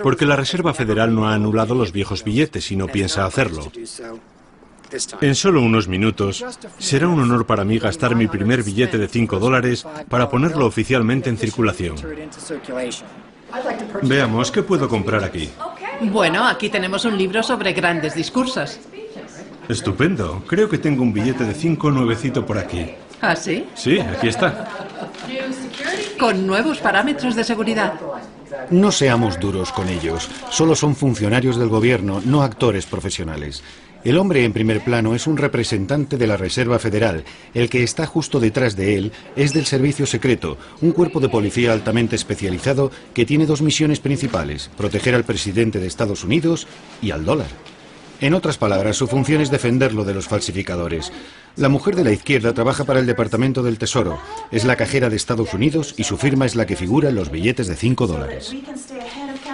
porque la Reserva Federal no ha anulado los viejos billetes y no piensa hacerlo. En solo unos minutos, será un honor para mí gastar mi primer billete de $5 para ponerlo oficialmente en circulación. Veamos, ¿qué puedo comprar aquí? Bueno, aquí tenemos un libro sobre grandes discursos. Estupendo. Creo que tengo un billete de 5 nuevecito por aquí. ¿Ah, sí? Sí, aquí está. Con nuevos parámetros de seguridad. No seamos duros con ellos. Solo son funcionarios del gobierno, no actores profesionales. El hombre en primer plano es un representante de la Reserva Federal. El que está justo detrás de él es del Servicio Secreto, un cuerpo de policía altamente especializado que tiene dos misiones principales: proteger al presidente de Estados Unidos y al dólar. En otras palabras, su función es defenderlo de los falsificadores. La mujer de la izquierda trabaja para el Departamento del Tesoro. Es la cajera de Estados Unidos y su firma es la que figura en los billetes de $5.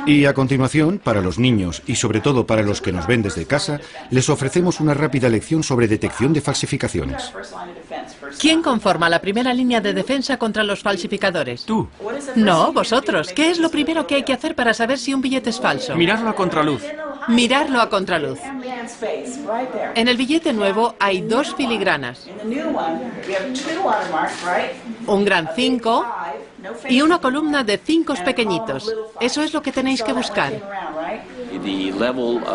Y a continuación, para los niños y sobre todo para los que nos ven desde casa, les ofrecemos una rápida lección sobre detección de falsificaciones. ¿Quién conforma la primera línea de defensa contra los falsificadores? Tú. No, vosotros. ¿Qué es lo primero que hay que hacer para saber si un billete es falso? Mirarlo a contraluz. Mirarlo a contraluz. En el billete nuevo hay dos filigranas. Un gran 5 y una columna de 5 pequeñitos. Eso es lo que tenéis que buscar.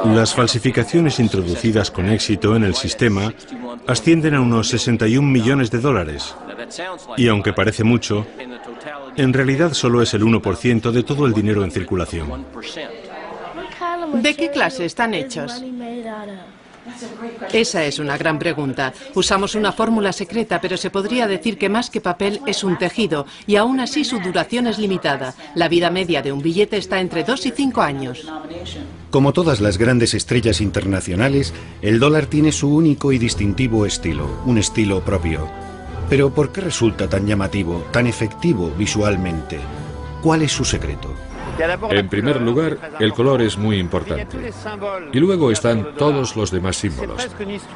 Las falsificaciones introducidas con éxito en el sistema ascienden a unos $61 millones. Y aunque parece mucho, en realidad solo es el 1% de todo el dinero en circulación. ¿De qué clase están hechos? Esa es una gran pregunta. Usamos una fórmula secreta, pero se podría decir que más que papel es un tejido, y aún así su duración es limitada. La vida media de un billete está entre 2 y 5 años. Como todas las grandes estrellas internacionales, el dólar tiene su único y distintivo estilo, un estilo propio. Pero ¿por qué resulta tan llamativo, tan efectivo visualmente? ¿Cuál es su secreto? En primer lugar, el color es muy importante. Y luego están todos los demás símbolos.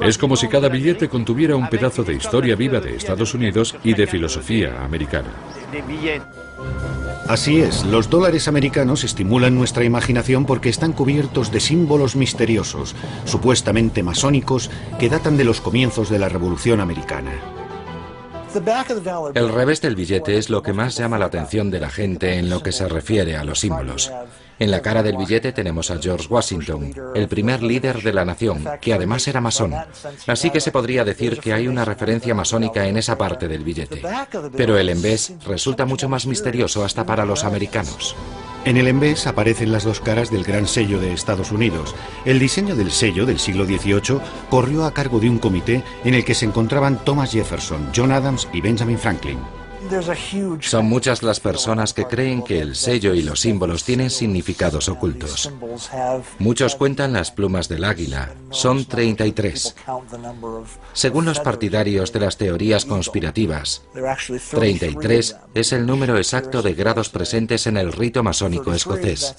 Es como si cada billete contuviera un pedazo de historia viva de Estados Unidos y de filosofía americana. Así es, los dólares americanos estimulan nuestra imaginación porque están cubiertos de símbolos misteriosos, supuestamente masónicos, que datan de los comienzos de la Revolución Americana. El revés del billete es lo que más llama la atención de la gente en lo que se refiere a los símbolos. En la cara del billete tenemos a George Washington, el primer líder de la nación, que además era masón. Así que se podría decir que hay una referencia masónica en esa parte del billete. Pero el envés resulta mucho más misterioso hasta para los americanos. En el envés aparecen las dos caras del gran sello de Estados Unidos. El diseño del sello del siglo XVIII corrió a cargo de un comité en el que se encontraban Thomas Jefferson, John Adams y Benjamin Franklin. Son muchas las personas que creen que el sello y los símbolos tienen significados ocultos. Muchos cuentan las plumas del águila. Son 33. Según los partidarios de las teorías conspirativas, 33 es el número exacto de grados presentes en el rito masónico escocés.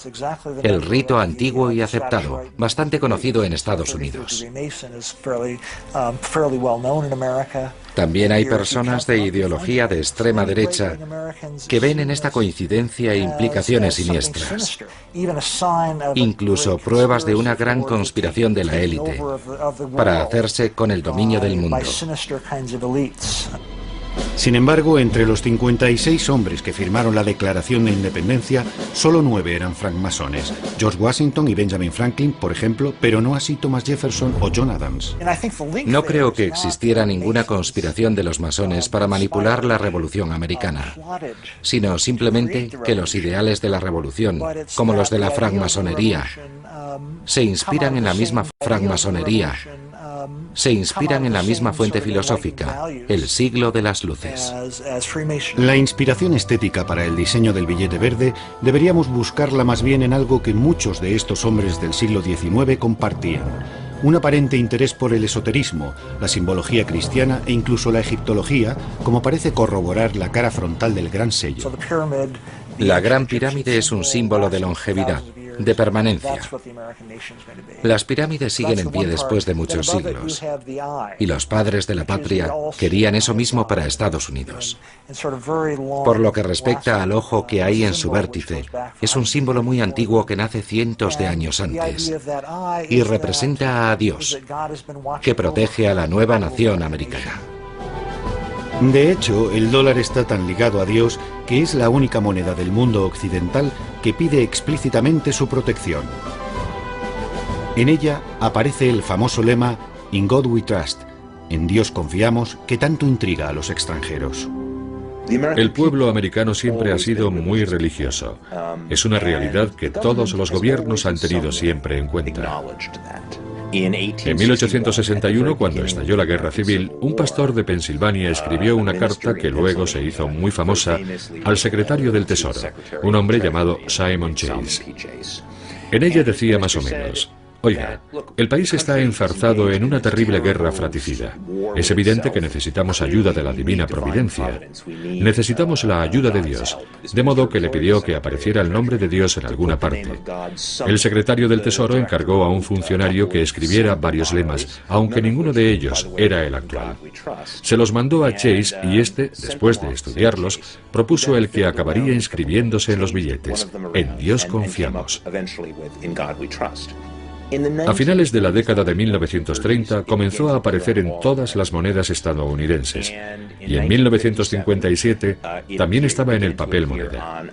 El rito antiguo y aceptado, bastante conocido en Estados Unidos. También hay personas de ideología de extrema derecha que ven en esta coincidencia implicaciones siniestras, incluso pruebas de una gran conspiración de la élite para hacerse con el dominio del mundo. Sin embargo, entre los 56 hombres que firmaron la Declaración de Independencia, solo 9 eran francmasones. George Washington y Benjamin Franklin, por ejemplo, pero no así Thomas Jefferson o John Adams. No creo que existiera ninguna conspiración de los masones para manipular la Revolución Americana, sino simplemente que los ideales de la Revolución, como los de la francmasonería, se inspiran en la misma francmasonería, se inspiran en la misma fuente filosófica, el siglo de las luces. La inspiración estética para el diseño del billete verde deberíamos buscarla más bien en algo que muchos de estos hombres del siglo XIX compartían: un aparente interés por el esoterismo, la simbología cristiana e incluso la egiptología, como parece corroborar la cara frontal del Gran Sello. La Gran Pirámide es un símbolo de longevidad, de permanencia. Las pirámides siguen en pie después de muchos siglos, y los padres de la patria querían eso mismo para Estados Unidos. Por lo que respecta al ojo que hay en su vértice, es un símbolo muy antiguo que nace cientos de años antes, y representa a Dios, que protege a la nueva nación americana. De hecho, el dólar está tan ligado a Dios que es la única moneda del mundo occidental que pide explícitamente su protección. En ella aparece el famoso lema "In God we trust", en Dios confiamos, que tanto intriga a los extranjeros. El pueblo americano siempre ha sido muy religioso. Es una realidad que todos los gobiernos han tenido siempre en cuenta. En 1861, cuando estalló la Guerra Civil, un pastor de Pensilvania escribió una carta que luego se hizo muy famosa al secretario del Tesoro, un hombre llamado Simon Chase. En ella decía más o menos: oiga, el país está enzarzado en una terrible guerra fratricida. Es evidente que necesitamos ayuda de la divina providencia. Necesitamos la ayuda de Dios, de modo que le pidió que apareciera el nombre de Dios en alguna parte. El secretario del Tesoro encargó a un funcionario que escribiera varios lemas, aunque ninguno de ellos era el actual. Se los mandó a Chase y este, después de estudiarlos, propuso el que acabaría inscribiéndose en los billetes: "En Dios confiamos". A finales de la década de 1930 comenzó a aparecer en todas las monedas estadounidenses, y en 1957 también estaba en el papel moneda.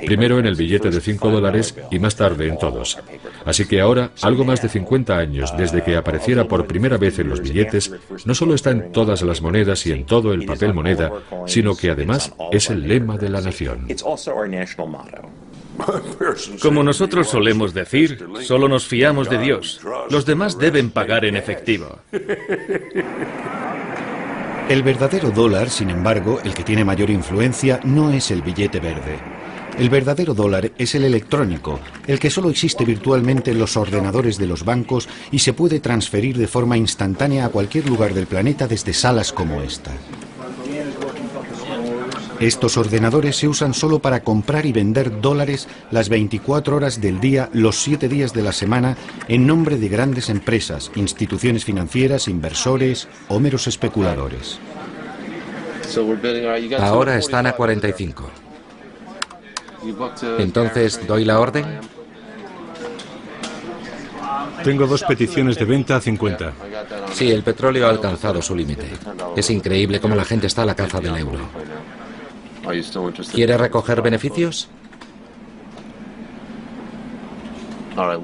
Primero en el billete de $5 y más tarde en todos. Así que ahora, algo más de 50 años desde que apareciera por primera vez en los billetes, no solo está en todas las monedas y en todo el papel moneda, sino que además es el lema de la nación. Como nosotros solemos decir, solo nos fiamos de Dios. Los demás deben pagar en efectivo. El verdadero dólar, sin embargo, el que tiene mayor influencia, no es el billete verde. El verdadero dólar es el electrónico, el que solo existe virtualmente en los ordenadores de los bancos y se puede transferir de forma instantánea a cualquier lugar del planeta desde salas como esta. Estos ordenadores se usan solo para comprar y vender dólares las 24 horas del día, los 7 días de la semana, en nombre de grandes empresas, instituciones financieras, inversores o meros especuladores. Ahora están a 45. Entonces, ¿doy la orden? Tengo 2 peticiones de venta a 50. Sí, el petróleo ha alcanzado su límite. Es increíble cómo la gente está a la caza del euro. ¿Quiere recoger beneficios?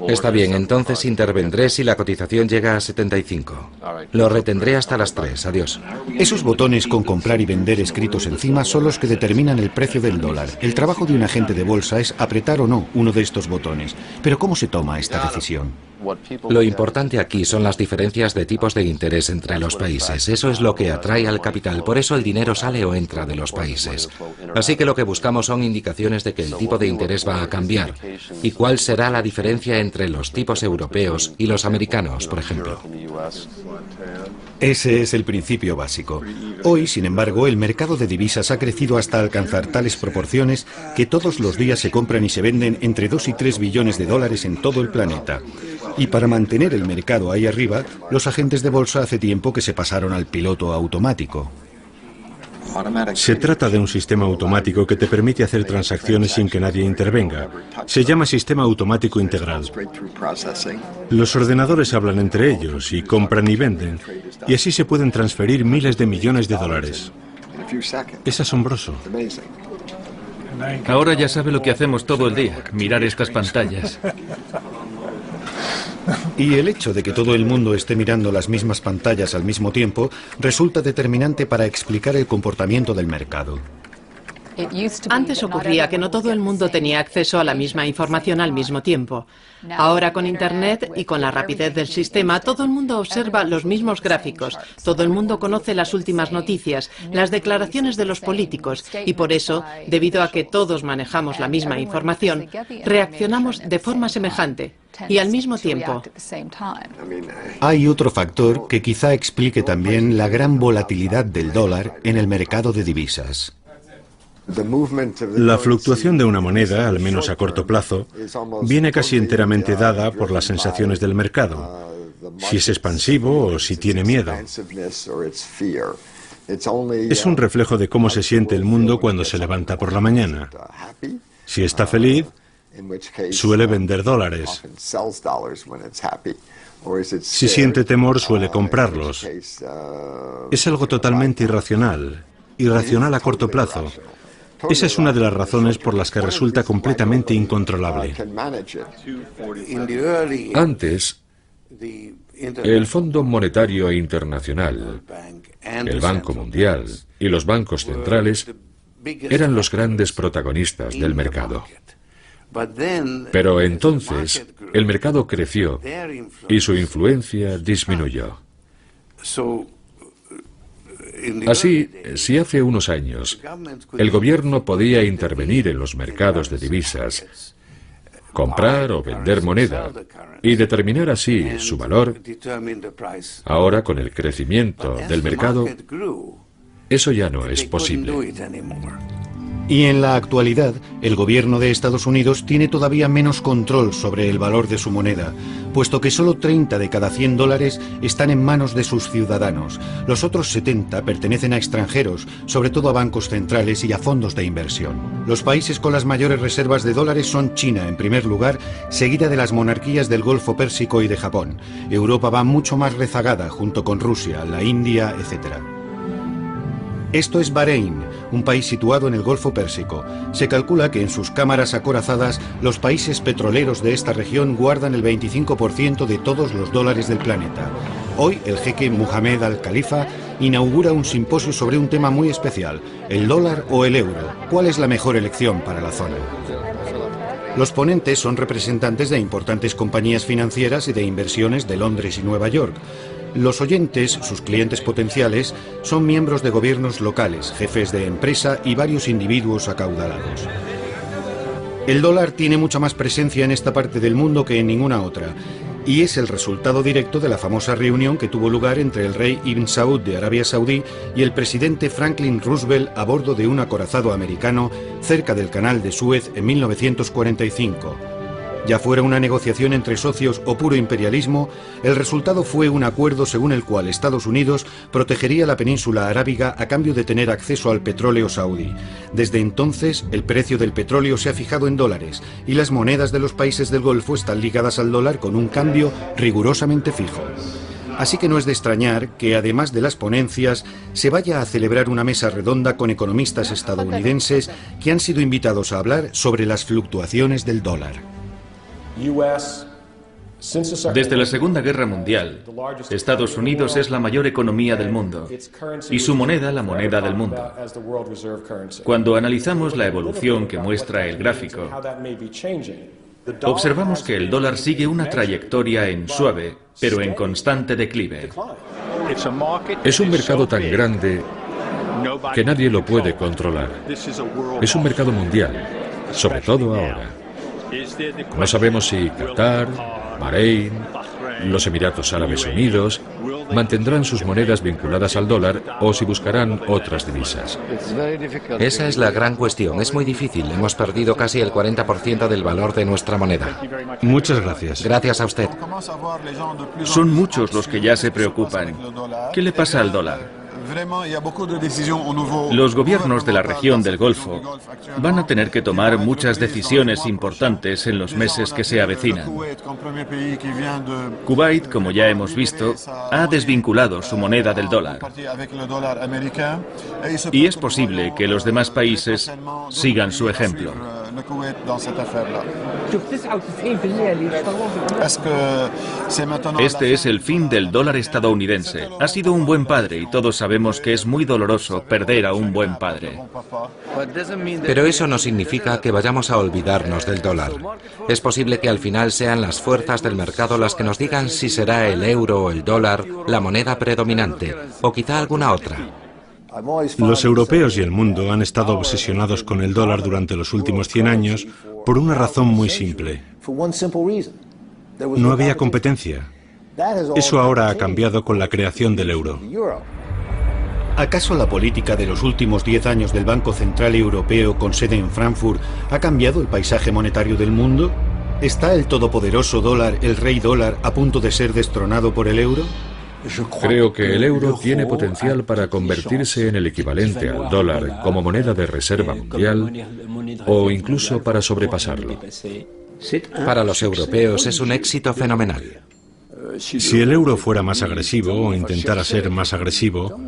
Está bien, entonces intervendré si la cotización llega a 75. Lo retendré hasta las 3. Adiós. Esos botones con comprar y vender escritos encima son los que determinan el precio del dólar. El trabajo de un agente de bolsa es apretar o no uno de estos botones. Pero ¿cómo se toma esta decisión? Lo importante aquí son las diferencias de tipos de interés entre los países. Eso es lo que atrae al capital. Por eso el dinero sale o entra de los países. Así que lo que buscamos son indicaciones de que el tipo de interés va a cambiar. ¿Y cuál será la diferencia entre los tipos europeos y los americanos, por ejemplo? Ese es el principio básico. Hoy, sin embargo, el mercado de divisas ha crecido hasta alcanzar tales proporciones que todos los días se compran y se venden entre 2 y 3 billones de dólares en todo el planeta. Y para mantener el mercado ahí arriba, los agentes de bolsa hace tiempo que se pasaron al piloto automático. Se trata de un sistema automático que te permite hacer transacciones sin que nadie intervenga. Se llama sistema automático integral. Los ordenadores hablan entre ellos y compran y venden, y así se pueden transferir miles de millones de dólares. Es asombroso. Ahora ya sabe lo que hacemos todo el día, mirar estas pantallas. Y el hecho de que todo el mundo esté mirando las mismas pantallas al mismo tiempo resulta determinante para explicar el comportamiento del mercado. Antes ocurría que no todo el mundo tenía acceso a la misma información al mismo tiempo. Ahora con Internet y con la rapidez del sistema, todo el mundo observa los mismos gráficos, todo el mundo conoce las últimas noticias, las declaraciones de los políticos y por eso, debido a que todos manejamos la misma información, reaccionamos de forma semejante y al mismo tiempo. Hay otro factor que quizá explique también la gran volatilidad del dólar en el mercado de divisas. La fluctuación de una moneda, al menos a corto plazo, viene casi enteramente dada por las sensaciones del mercado, si es expansivo o si tiene miedo. Es un reflejo de cómo se siente el mundo cuando se levanta por la mañana. Si está feliz, suele vender dólares. Si siente temor, suele comprarlos. Es algo totalmente irracional a corto plazo. Esa es una de las razones por las que resulta completamente incontrolable. Antes, el Fondo Monetario Internacional, el Banco Mundial y los bancos centrales eran los grandes protagonistas del mercado. Pero entonces el mercado creció y su influencia disminuyó. Así, si hace unos años el gobierno podía intervenir en los mercados de divisas, comprar o vender moneda y determinar así su valor, ahora con el crecimiento del mercado, eso ya no es posible. Y en la actualidad, el gobierno de Estados Unidos tiene todavía menos control sobre el valor de su moneda, puesto que solo 30 de cada 100 dólares están en manos de sus ciudadanos. Los otros 70 pertenecen a extranjeros, sobre todo a bancos centrales y a fondos de inversión. Los países con las mayores reservas de dólares son China, en primer lugar, seguida de las monarquías del Golfo Pérsico y de Japón. Europa va mucho más rezagada, junto con Rusia, la India, etc. Esto es Bahrein, un país situado en el Golfo Pérsico. Se calcula que en sus cámaras acorazadas los países petroleros de esta región guardan el 25% de todos los dólares del planeta. Hoy el jeque Mohammed Al-Khalifa inaugura un simposio sobre un tema muy especial, el dólar o el euro. ¿Cuál es la mejor elección para la zona? Los ponentes son representantes de importantes compañías financieras y de inversiones de Londres y Nueva York. Los oyentes, sus clientes potenciales, son miembros de gobiernos locales, jefes de empresa y varios individuos acaudalados. El dólar tiene mucha más presencia en esta parte del mundo que en ninguna otra, y es el resultado directo de la famosa reunión que tuvo lugar entre el rey Ibn Saud de Arabia Saudí y el presidente Franklin Roosevelt a bordo de un acorazado americano cerca del Canal de Suez en 1945. Ya fuera una negociación entre socios o puro imperialismo, el resultado fue un acuerdo según el cual Estados Unidos protegería la península arábiga a cambio de tener acceso al petróleo saudí. Desde entonces, el precio del petróleo se ha fijado en dólares y las monedas de los países del Golfo están ligadas al dólar con un cambio rigurosamente fijo. Así que no es de extrañar que, además de las ponencias, se vaya a celebrar una mesa redonda con economistas estadounidenses que han sido invitados a hablar sobre las fluctuaciones del dólar. Desde la Segunda Guerra Mundial, Estados Unidos es la mayor economía del mundo y su moneda la moneda del mundo. Cuando analizamos la evolución que muestra el gráfico, observamos que el dólar sigue una trayectoria en suave, pero en constante declive. Es un mercado tan grande que nadie lo puede controlar. Es un mercado mundial, sobre todo ahora. No sabemos si Qatar, Bahrein, los Emiratos Árabes Unidos mantendrán sus monedas vinculadas al dólar o si buscarán otras divisas. Esa es la gran cuestión. Es muy difícil. Hemos perdido casi el 40% del valor de nuestra moneda. Muchas gracias. Gracias a usted. Son muchos los que ya se preocupan. ¿Qué le pasa al dólar? Los gobiernos de la región del Golfo van a tener que tomar muchas decisiones importantes en los meses que se avecinan. Kuwait, como ya hemos visto, ha desvinculado su moneda del dólar. Y es posible que los demás países sigan su ejemplo. Este es el fin del dólar estadounidense. Ha sido un buen padre y todos sabemos que es muy doloroso perder a un buen padre. Pero eso no significa que vayamos a olvidarnos del dólar. Es posible que al final sean las fuerzas del mercado las que nos digan si será el euro o el dólar la moneda predominante, o quizá alguna otra. Los europeos y el mundo han estado obsesionados con el dólar durante los últimos 100 años por una razón muy simple. No había competencia. Eso ahora ha cambiado con la creación del euro. ¿Acaso la política de los últimos 10 años del Banco Central Europeo con sede en Frankfurt ha cambiado el paisaje monetario del mundo? ¿Está el todopoderoso dólar, el rey dólar, a punto de ser destronado por el euro? Creo que el euro tiene potencial para convertirse en el equivalente al dólar como moneda de reserva mundial o incluso para sobrepasarlo. Para los europeos es un éxito fenomenal. Si el euro fuera más agresivo o intentara ser más agresivo,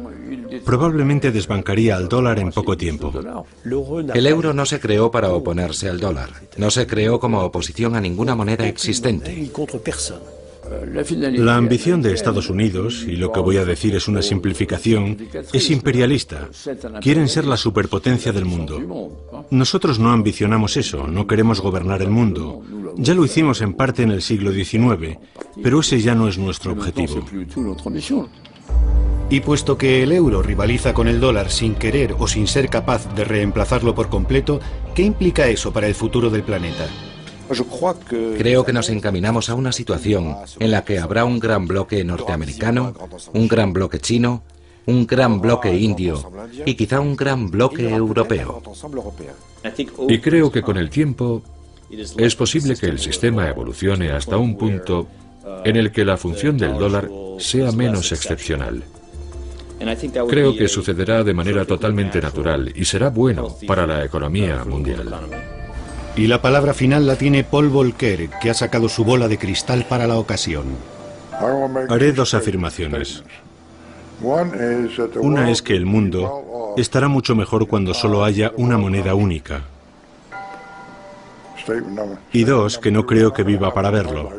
probablemente desbancaría al dólar en poco tiempo. El euro no se creó para oponerse al dólar. No se creó como oposición a ninguna moneda existente. La ambición de Estados Unidos, y lo que voy a decir es una simplificación, es imperialista. Quieren ser la superpotencia del mundo. Nosotros no ambicionamos eso, no queremos gobernar el mundo. Ya lo hicimos en parte en el siglo XIX, pero ese ya no es nuestro objetivo. Y puesto que el euro rivaliza con el dólar sin querer o sin ser capaz de reemplazarlo por completo, ¿qué implica eso para el futuro del planeta? Creo que nos encaminamos a una situación en la que habrá un gran bloque norteamericano, un gran bloque chino, un gran bloque indio y quizá un gran bloque europeo. Y creo que con el tiempo es posible que el sistema evolucione hasta un punto en el que la función del dólar sea menos excepcional. Creo que sucederá de manera totalmente natural y será bueno para la economía mundial. Y la palabra final la tiene Paul Volcker, que ha sacado su bola de cristal para la ocasión. Haré dos afirmaciones. Una es que el mundo estará mucho mejor cuando solo haya una moneda única. Y dos, que no creo que viva para verlo.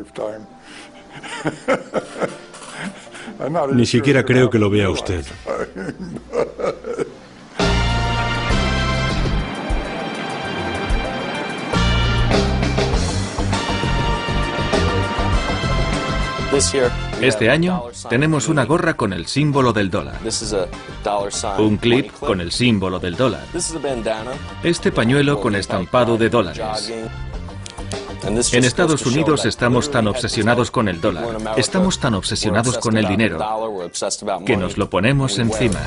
Ni siquiera creo que lo vea usted. Este año tenemos una gorra con el símbolo del dólar, un clip con el símbolo del dólar, este pañuelo con estampado de dólares. En Estados Unidos estamos tan obsesionados con el dólar, estamos tan obsesionados con el dinero, que nos lo ponemos encima.